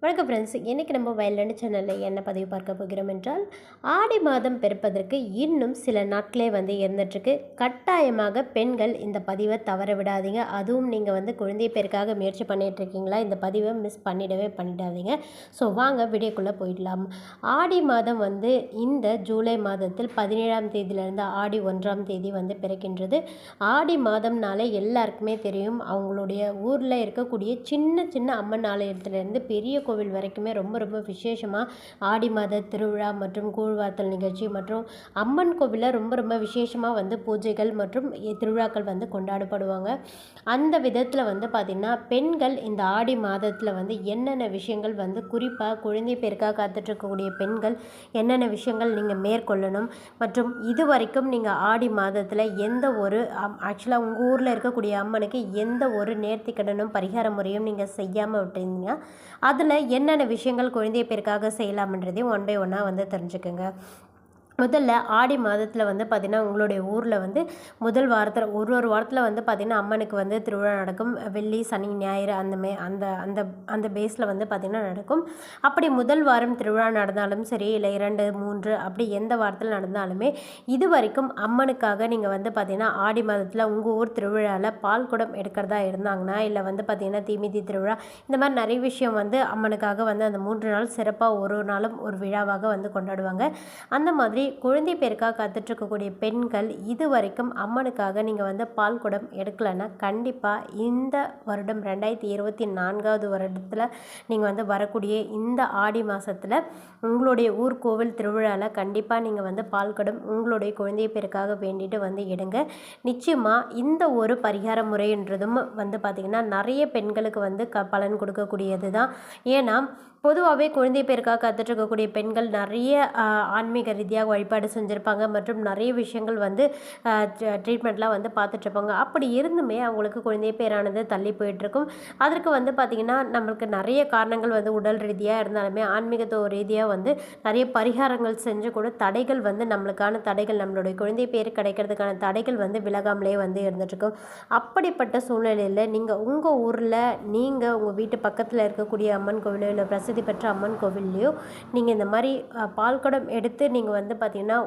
வணக்கம் ஃப்ரெண்ட்ஸ். இன்றைக்கி நம்ம வயல்லேண்ட் சேனலில் என்ன பதிவு பார்க்க போகிறோம் என்றால், ஆடி மாதம் பிறப்பதற்கு இன்னும் சில நாட்களே இருந்துகிட்ருக்கு. கட்டாயமாக பெண்கள் இந்த பதிவை தவற விடாதீங்க. அதுவும் நீங்கள் குழந்தை பேருக்காக முயற்சி பண்ணிகிட்ருக்கீங்களா, இந்த பதிவை மிஸ் பண்ணிடாதீங்க. ஸோ வாங்க வீடியோக்குள்ளே போயிடலாம். ஆடி மாதம் இந்த ஜூலை மாதத்தில் 17ஆம் தேதியிலிருந்து ஆடி 1ஆம் தேதி பிறக்கின்றது. ஆடி மாதம்னாலே எல்லாருக்குமே தெரியும், அவங்களுடைய ஊரில் இருக்கக்கூடிய சின்ன சின்ன அம்மன் ஆலயத்திலேருந்து பெரிய கோவில் வரைக்குமே ரொம்ப ரொம்ப விசேஷமாக ஆடி மாத திருவிழா மற்றும் கூழ்வார்த்தல் நிகழ்ச்சி மற்றும் அம்மன் கோவிலில் ரொம்ப ரொம்ப விசேஷமாக பூஜைகள் மற்றும் திருவிழாக்கள் கொண்டாடப்படுவாங்க. அந்த விதத்தில் பார்த்திங்கன்னா, பெண்கள் இந்த ஆடி மாதத்தில் என்னென்ன விஷயங்கள் குறிப்பாக குழந்தை பேருக்காக காத்துட்ருக்கக்கூடிய பெண்கள் என்னென்ன விஷயங்கள் நீங்கள் மேற்கொள்ளணும் மற்றும் இது வரைக்கும் நீங்கள் ஆடி மாதத்தில் எந்த ஒரு ஆக்சுவலாக உங்கள் ஊரில் இருக்கக்கூடிய அம்மனுக்கு எந்த ஒரு நேர்த்திக்கடனும் பரிகார முறையும் நீங்கள் செய்யாமல் விட்டுருந்தீங்க, அதில் என்னென்ன விஷயங்கள் குழந்தை பேருக்காக செய்யலாம்ன்றதையும் ஒன் பை ஒன்னாக தெரிஞ்சுக்கோங்க. முதல்ல ஆடி மாதத்தில் பார்த்திங்கன்னா, உங்களுடைய ஊரில் முதல் வாரத்தில் ஒரு வாரத்தில் பார்த்திங்கன்னா அம்மனுக்கு திருவிழா நடக்கும். வெள்ளி சனி ஞாயிறு அந்த அந்த அந்த பேஸில் பார்த்திங்கன்னா நடக்கும். அப்படி முதல் வாரம் திருவிழா நடந்தாலும் சரி, இல்லை 2, 3 அப்படி எந்த வாரத்தில் நடந்தாலுமே இது வரைக்கும் அம்மனுக்காக நீங்கள் பார்த்திங்கன்னா ஆடி மாதத்தில் உங்கள் ஊர் திருவிழாவில் பால் குடம் எடுக்கிறதா இருந்தாங்கன்னா, இல்லை பார்த்திங்கன்னா தீமிதி திருவிழா, இந்த மாதிரி நிறைய விஷயம் அம்மனுக்காக அந்த 3 நாள் சிறப்பாக ஒரு நாளும் ஒரு விழாவாக கொண்டாடுவாங்க. அந்த மாதிரி குழந்தை பேருக்காக காத்துட்ருக்கக்கூடிய பெண்கள் இது வரைக்கும் அம்மனுக்காக நீங்கள் பால் குடம் எடுக்கலைன்னா, கண்டிப்பாக இந்த வருடம் 2024ஆவது வருடத்தில் நீங்கள் வரக்கூடிய இந்த ஆடி மாதத்தில் உங்களுடைய ஊர் கோவில் திருவிழாவில் கண்டிப்பாக நீங்கள் பால் குடம் உங்களுடைய குழந்தை பேருக்காக வேண்டிட்டு எடுங்க. நிச்சயமாக இந்த ஒரு பரிகார முறைன்றதும் பார்த்திங்கன்னா நிறைய பெண்களுக்கு பலன் கொடுக்கக்கூடியது தான். ஏன்னா பொதுவாகவே குழந்தை பேருக்காக காத்துட்ருக்கக்கூடிய பெண்கள் நிறைய ஆன்மீக ரீதியாக வழிபாடு செஞ்சுருப்பாங்க மற்றும் நிறைய விஷயங்கள் ட்ரீட்மெண்ட்லாம் பார்த்துட்ருப்பாங்க. அப்படி இருந்துமே அவங்களுக்கு குழந்தை பேரானது தள்ளி போயிட்டுருக்கும். அதற்கு பார்த்திங்கன்னா நம்மளுக்கு நிறைய காரணங்கள் உடல் ரீதியாக இருந்தாலுமே ஆன்மீகத்துவ ரீதியாக நிறைய பரிகாரங்கள் செஞ்சு கூட தடைகள் நம்மளுக்கான தடைகள், நம்மளுடைய குழந்தை பேர் கிடைக்கிறதுக்கான தடைகள் விலகாமலே இருந்துகிட்ருக்கும். அப்படிப்பட்ட சூழ்நிலையில் நீங்கள் உங்கள் ஊரில் நீங்கள் உங்கள் வீட்டு பக்கத்தில் இருக்கக்கூடிய அம்மன் கோவிலோ இல்லை பிரசித்தி பெற்ற அம்மன் கோவில்லையோ நீங்கள் இந்த மாதிரி பால் குடம் எடுத்து நீங்கள் பார்த்திங்கன்னா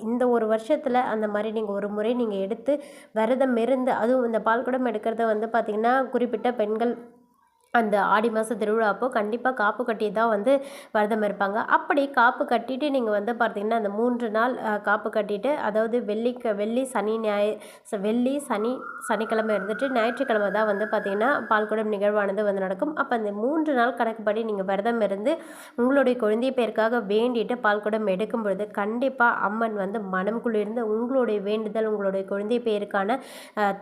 இந்த ஒரு வருஷத்தில் அந்த மாதிரி நீங்கள் ஒரு முறை நீங்கள் எடுத்து விரதம் இருந்து, அதுவும் இந்த பால் குடம் எடுக்கிறத பார்த்திங்கன்னா குறிப்பிட்ட பெண்கள் அந்த ஆடி மாத திருவிழா அப்போது கண்டிப்பாக காப்பு கட்டி தான் விரதம் இருப்பாங்க. அப்படி காப்பு கட்டிட்டு நீங்கள் பார்த்திங்கன்னா அந்த 3 நாள் காப்பு கட்டிட்டு, அதாவது வெள்ளி சனி வெள்ளி சனிக்கிழமை இருந்துட்டு ஞாயிற்றுக்கிழமை தான் பார்த்திங்கன்னா பால்குடம் நிகழ்வானது நடக்கும். அப்போ அந்த 3 நாள் கணக்குப்படி நீங்கள் விரதம் இருந்து உங்களுடைய குழந்தை பேருக்காக வேண்டிட்டு பால்குடம் எடுக்கும் பொழுது கண்டிப்பாக அம்மன் மனம் குளிர்ந்து உங்களுடைய வேண்டுதல், உங்களுடைய குழந்தை பேருக்கான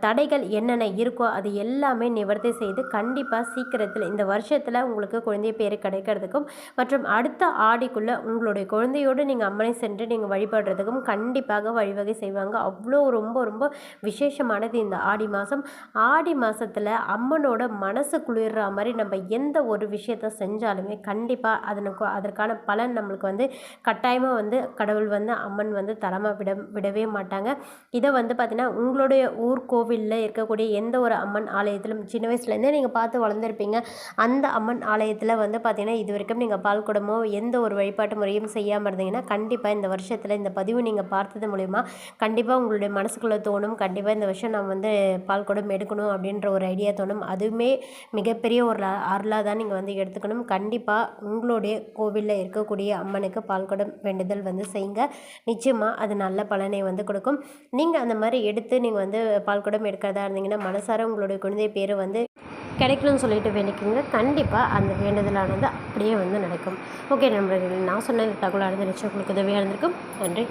தடைகள் என்னென்ன இருக்கோ அது எல்லாமே நிவர்த்தி செய்து கண்டிப்பாக சீக்கிரம் இந்த வருஷத்தில் உங்களுக்கு குழந்தை பேர் கிடைக்கிறதுக்கும் மற்றும் அடுத்த ஆடிக்குள்ளே உங்களுடைய குழந்தையோடு நீங்கள் அம்மனை சென்று நீங்கள் வழிபடுறதுக்கும் கண்டிப்பாக வழிவகை செய்வாங்க. அவ்வளோ ரொம்ப ரொம்ப விசேஷமானது இந்த ஆடி மாதம். ஆடி மாதத்தில் அம்மனோட மனசு குளிர்ற மாதிரி நம்ம எந்த ஒரு விஷயத்தை செஞ்சாலுமே கண்டிப்பாக அதற்கான பலன் நம்மளுக்கு கட்டாயமாக கடவுள் அம்மன் தராமல் விடவே மாட்டாங்க. இதை பார்த்திங்கன்னா உங்களுடைய ஊர் கோவிலில் இருக்கக்கூடிய எந்த ஒரு அம்மன் ஆலயத்திலும் சின்ன வயசுலேருந்தே நீங்கள் பார்த்து வளர்ந்துருப்பீங்க. அந்த அம்மன் ஆலயத்தில் பார்த்திங்கன்னா இது வரைக்கும் நீங்கள் பால் குடமோ எந்த ஒரு வழிபாட்டு முறையும் செய்யாமல் இருந்தீங்கன்னா, கண்டிப்பாக இந்த வருஷத்தில் இந்த பதிவு நீங்கள் பார்த்தது மூலிமா கண்டிப்பாக உங்களுடைய மனசுக்குள்ளே தோணும், கண்டிப்பாக இந்த வருஷம் நான் பால் குடம் எடுக்கணும் அப்படின்ற ஒரு ஐடியா தோணும். அதுவுமே மிகப்பெரிய ஒரு அருளாக தான் நீங்கள் எடுத்துக்கணும். கண்டிப்பாக உங்களுடைய கோவிலில் இருக்கக்கூடிய அம்மனுக்கு பால் குடம் வேண்டுதல் செய்யுங்க. நிச்சயமாக அது நல்ல பலனை கொடுக்கும். நீங்கள் அந்த மாதிரி எடுத்து நீங்கள் பால் குடம் எடுக்கிறதா இருந்தீங்கன்னா, மனசார உங்களுடைய குழந்தை பேர் கிடைக்கணும்னு சொல்லிட்டு வேண்டிக்கோங்க. கண்டிப்பாக அந்த வேண்டுதலானது அப்படியே நடக்கும். ஓகே நண்பர்களே, நான் சொன்ன தகவலானது நிச்சயம் உங்களுக்கு உதவியாக இருந்திருக்கும். நன்றி.